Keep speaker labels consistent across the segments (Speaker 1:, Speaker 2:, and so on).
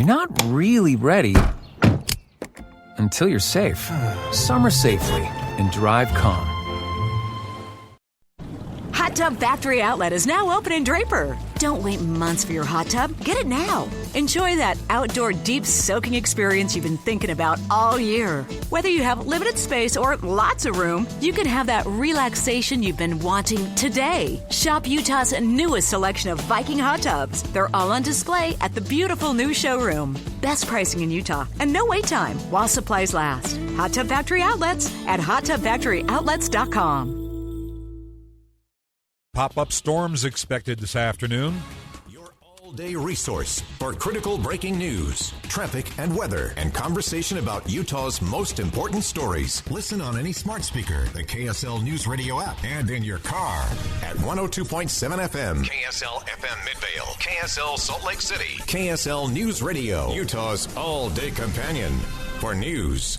Speaker 1: You're not really ready until you're safe. Summer safely and drive calm.
Speaker 2: Hot Tub Factory Outlet is now open in Draper. Don't wait months for your hot tub. Get it now. Enjoy that outdoor deep soaking experience you've been thinking about all year. Whether you have limited space or lots of room, you can have that relaxation you've been wanting today. Shop Utah's newest selection of Viking hot tubs. They're all on display at the beautiful new showroom. Best pricing in Utah and no wait time while supplies last. Hot Tub Factory Outlets at hottubfactoryoutlets.com.
Speaker 3: Pop-up storms expected this afternoon.
Speaker 4: Your all-day resource for critical breaking news, traffic and weather, and conversation about Utah's most important stories. Listen on any smart speaker, the KSL News Radio app, and in your car at 102.7 FM. KSL FM Midvale, KSL Salt Lake City, KSL News Radio, Utah's all-day companion for news.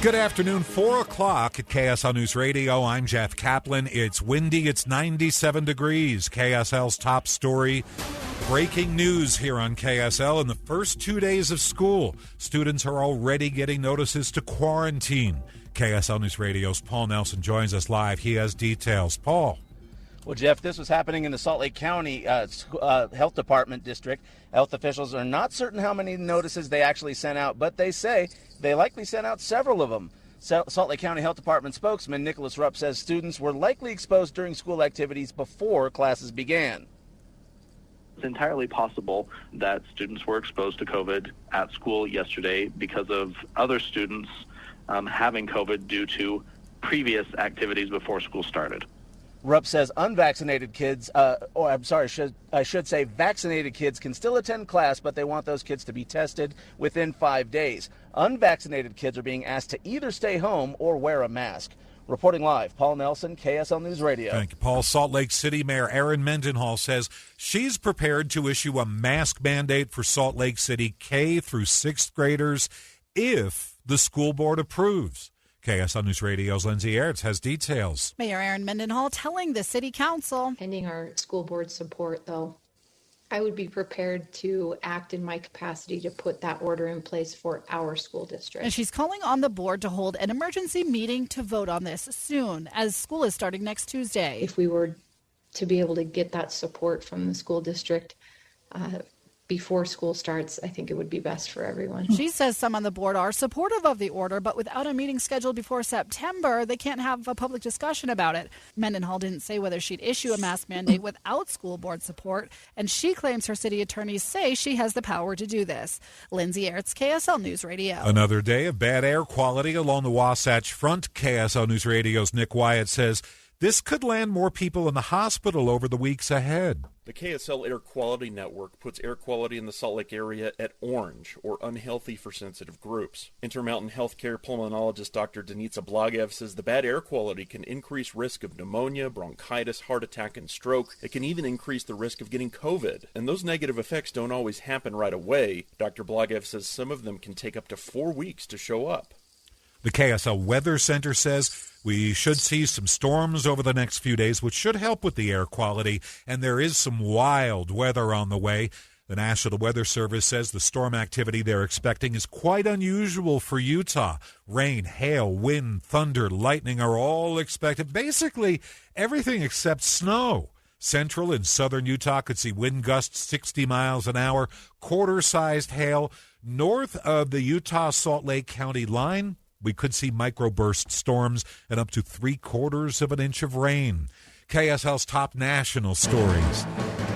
Speaker 3: Good afternoon, 4 o'clock at KSL News Radio. I'm Jeff Kaplan. It's windy. It's 97 degrees. KSL's top story. Breaking news here on KSL. In the first 2 days of school, students are already getting notices to quarantine. KSL News Radio's Paul Nelson joins us live. He has details. Paul.
Speaker 5: Well, Jeff, this was happening in the Salt Lake County Health Department district. Health officials are not certain how many notices they actually sent out, but they say they likely sent out several of them. Salt Lake County Health Department spokesman Nicholas Rupp says students were likely exposed during school activities before classes began.
Speaker 6: It's entirely possible that students were exposed to COVID at school yesterday because of other students having COVID due to previous activities before school started.
Speaker 5: Rupp says unvaccinated kids, I should say vaccinated kids can still attend class, but they want those kids to be tested within 5 days. Unvaccinated kids are being asked to either stay home or wear a mask. Reporting live, Paul Nelson, KSL News Radio.
Speaker 3: Thank you, Paul. Salt Lake City Mayor Erin Mendenhall says she's prepared to issue a mask mandate for Salt Lake City K through 6th graders if the school board approves. KSL News Radio's Lindsay Ertz has details.
Speaker 7: Mayor Erin Mendenhall telling the City Council.
Speaker 8: Pending our school board support, though, I would be prepared to act in my capacity to put that order in place for our school district.
Speaker 7: And she's calling on the board to hold an emergency meeting to vote on this soon, as school is starting next Tuesday.
Speaker 8: If we were to be able to get that support from the school district before school starts, I think it would be best for everyone.
Speaker 7: She says some on the board are supportive of the order, but without a meeting scheduled before September, they can't have a public discussion about it. Mendenhall didn't say whether she'd issue a mask mandate without school board support, and she claims her city attorneys say she has the power to do this. Lindsay Ertz, KSL News Radio.
Speaker 3: Another day of bad air quality along the Wasatch Front. KSL News Radio's Nick Wyatt says this could land more people in the hospital over the weeks ahead.
Speaker 9: The KSL Air Quality Network puts air quality in the Salt Lake area at orange, or unhealthy for sensitive groups. Intermountain Healthcare pulmonologist Dr. Denitsa Blagev says the bad air quality can increase risk of pneumonia, bronchitis, heart attack, and stroke. It can even increase the risk of getting COVID. And those negative effects don't always happen right away. Dr. Blagev says some of them can take up to 4 weeks to show up.
Speaker 3: The KSL Weather Center says we should see some storms over the next few days, which should help with the air quality, and there is some wild weather on the way. The National Weather Service says the storm activity they're expecting is quite unusual for Utah. Rain, hail, wind, thunder, lightning are all expected. Basically, everything except snow. Central and southern Utah could see wind gusts 60 miles an hour, quarter-sized hail. North of the Utah-Salt Lake County line, we could see microburst storms and up to 3/4 of an inch of rain. KSL's top national stories.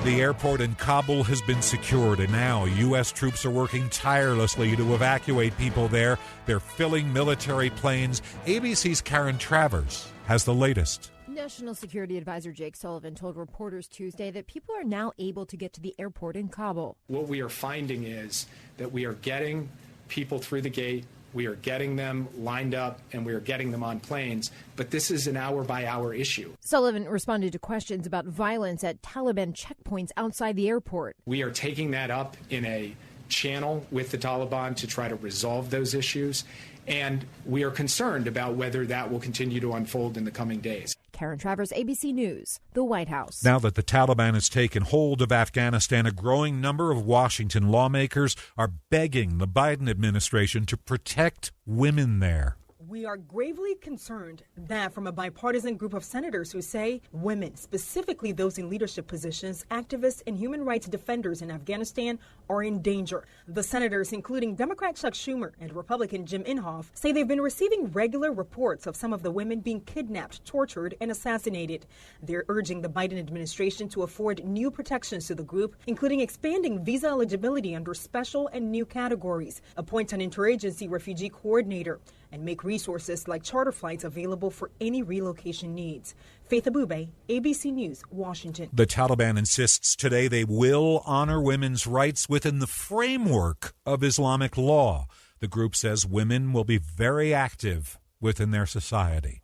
Speaker 3: The airport in Kabul has been secured, and now U.S. troops are working tirelessly to evacuate people there. They're filling military planes. ABC's Karen Travers has the latest.
Speaker 10: National Security Advisor Jake Sullivan told reporters Tuesday that people are now able to get to the airport in Kabul.
Speaker 11: What we are finding is that we are getting people through the gate. We are getting them lined up, and we are getting them on planes. But this is an hour-by-hour issue.
Speaker 10: Sullivan responded to questions about violence at Taliban checkpoints outside the airport.
Speaker 11: We are taking that up in a channel with the Taliban to try to resolve those issues. And we are concerned about whether that will continue to unfold in the coming days.
Speaker 10: Karen Travers, ABC News, the White House.
Speaker 3: Now that the Taliban has taken hold of Afghanistan, a growing number of Washington lawmakers are begging the Biden administration to protect women there.
Speaker 12: We are gravely concerned that from a bipartisan group of senators who say women, specifically those in leadership positions, activists, and human rights defenders in Afghanistan, are in danger. The senators, including Democrat Chuck Schumer and Republican Jim Inhofe, say they've been receiving regular reports of some of the women being kidnapped, tortured, and assassinated. They're urging the Biden administration to afford new protections to the group, including expanding visa eligibility under special and new categories, appoint an interagency refugee coordinator, and make resources like charter flights available for any relocation needs. Faith Abube, ABC News, Washington.
Speaker 3: The Taliban insists today they will honor women's rights within the framework of Islamic law. The group says women will be very active within their society.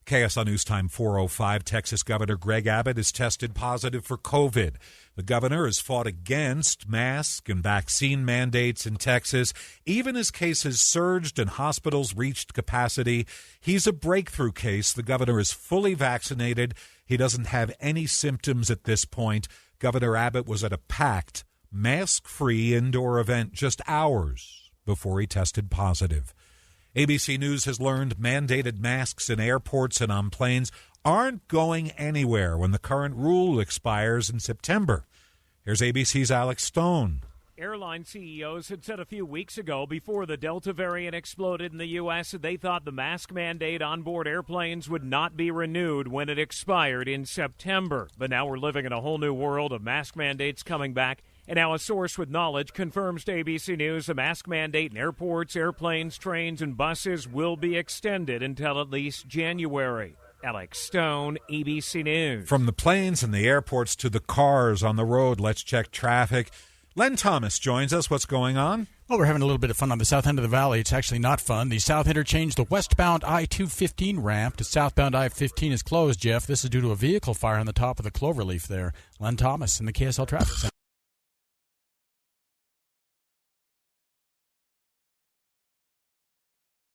Speaker 3: KSL News Time 4:05, Texas Governor Greg Abbott is tested positive for COVID. The governor has fought against mask and vaccine mandates in Texas. Even as cases surged and hospitals reached capacity, he's a breakthrough case. The governor is fully vaccinated. He doesn't have any symptoms at this point. Governor Abbott was at a packed, mask-free indoor event just hours before he tested positive. ABC News has learned mandated masks in airports and on planes aren't going anywhere when the current rule expires in September. Here's ABC's Alex Stone.
Speaker 13: Airline CEOs had said a few weeks ago, before the Delta variant exploded in the U.S., that they thought the mask mandate on board airplanes would not be renewed when it expired in September. But now we're living in a whole new world of mask mandates coming back. And now a source with knowledge confirms to ABC News the mask mandate in airports, airplanes, trains, and buses will be extended until at least January. Alex Stone, ABC News.
Speaker 3: From the planes and the airports to the cars on the road, let's check traffic. Len Thomas joins us. What's going on?
Speaker 14: Well, we're having a little bit of fun on the south end of the valley. It's actually not fun. The south interchange, the westbound I-215 ramp to southbound I-15 is closed, Jeff. This is due to a vehicle fire on the top of the cloverleaf there. Len Thomas in the KSL Traffic Center.